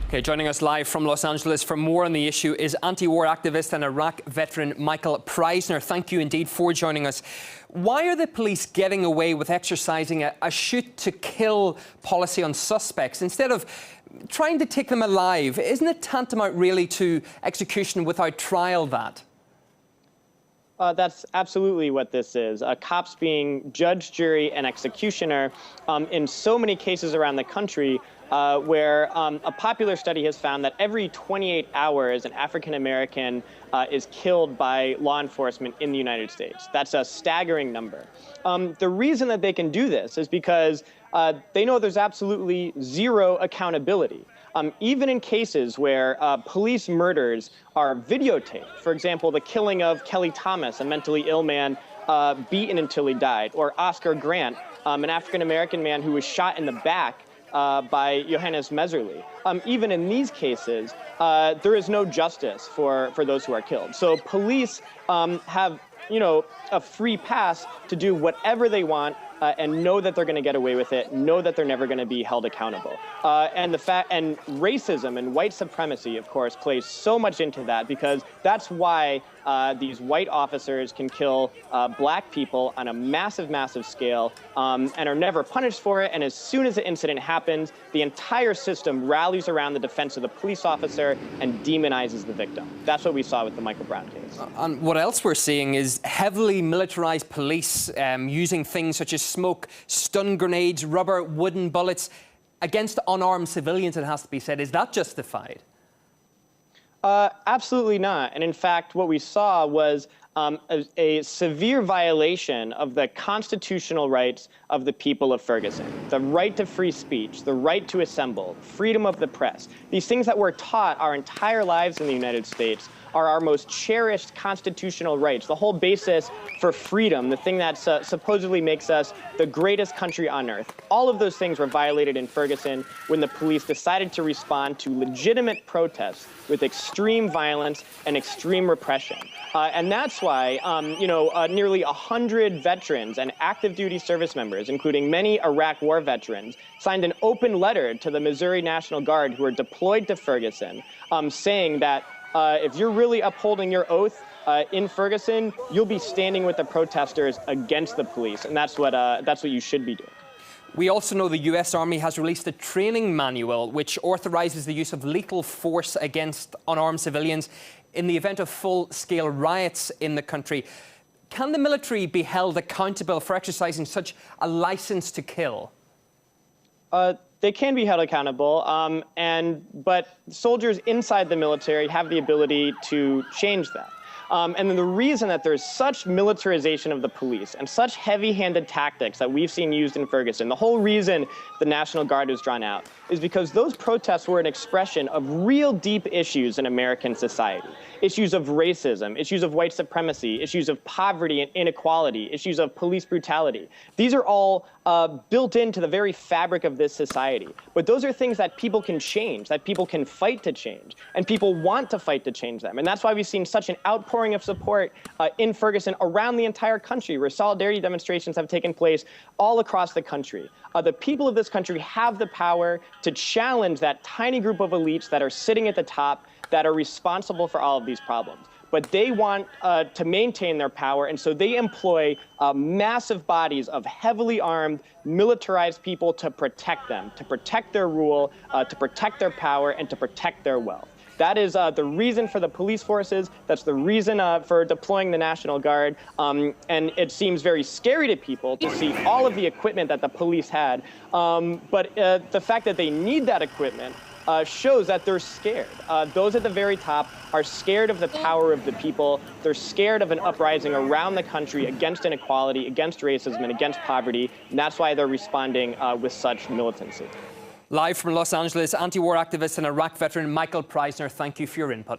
Okay, joining us live from Los Angeles for more on the issue is anti-war activist and Iraq veteran Michael Preisner. Thank you indeed for joining us. Why are the police getting away with exercising a shoot-to-kill policy on suspects instead of trying to take them alive? Isn't it tantamount really to execution without trial that? That's absolutely what this is. Cops being judge, jury, and executioner in so many cases around the country where a popular study has found that every 28 hours an African-American is killed by law enforcement in the United States. That's a staggering number. The reason that they can do this is because they know there's absolutely zero accountability. Even in cases where police murders are videotaped, for example, the killing of Kelly Thomas, a mentally ill man beaten until he died, or Oscar Grant, an African-American man who was shot in the back by Johannes Meserly. Even in these cases, there is no justice for those who are killed. So police have, a free pass to do whatever they want and know that they're going to get away with it, know that they're never going to be held accountable. And racism and white supremacy, of course, plays so much into that, because that's why these white officers can kill black people on a massive, massive scale and are never punished for it. And as soon as the incident happens, the entire system rallies around the defense of the police officer and demonizes the victim. That's what we saw with the Michael Brown case. And what else we're seeing is heavily militarized police using things such as smoke, stun grenades, rubber, wooden bullets against unarmed civilians, it has to be said. Is that justified? Absolutely not. And in fact, what we saw was a severe violation of the constitutional rights of the people of Ferguson. The right to free speech, the right to assemble, freedom of the press. These things that we're taught our entire lives in the United States are our most cherished constitutional rights, the whole basis for freedom, the thing that supposedly makes us the greatest country on earth. All of those things were violated in Ferguson when the police decided to respond to legitimate protests with extreme violence and extreme repression. And that's why, nearly 100 veterans and active duty service members, including many Iraq war veterans, signed an open letter to the Missouri National Guard who were deployed to Ferguson, saying that if you're really upholding your oath in Ferguson, you'll be standing with the protesters against the police, and that's what you should be doing. We also know the US Army has released a training manual which authorizes the use of lethal force against unarmed civilians in the event of full-scale riots in the country. Can the military be held accountable for exercising such a license to kill? They can be held accountable, but soldiers inside the military have the ability to change that. And then the reason that there's such militarization of the police and such heavy-handed tactics that we've seen used in Ferguson, the whole reason the National Guard was drawn out is because those protests were an expression of real deep issues in American society. Issues of racism, issues of white supremacy, issues of poverty and inequality, issues of police brutality. These are all built into the very fabric of this society. But those are things that people can change, that people can fight to change, and people want to fight to change them. And that's why we've seen such an outpouring of support in Ferguson around the entire country, where solidarity demonstrations have taken place all across the country. The people of this country have the power to challenge that tiny group of elites that are sitting at the top that are responsible for all of these problems. But they want to maintain their power, and so they employ massive bodies of heavily armed, militarized people to protect them, to protect their rule, to protect their power, and to protect their wealth. That is the reason for the police forces. That's the reason for deploying the National Guard. And it seems very scary to people to see all of the equipment that the police had. But the fact that they need that equipment shows that they're scared. Those at the very top are scared of the power of the people. They're scared of an uprising around the country against inequality, against racism, and against poverty. And that's why they're responding with such militancy. Live from Los Angeles, anti-war activist and Iraq veteran Michael Preisner, thank you for your input.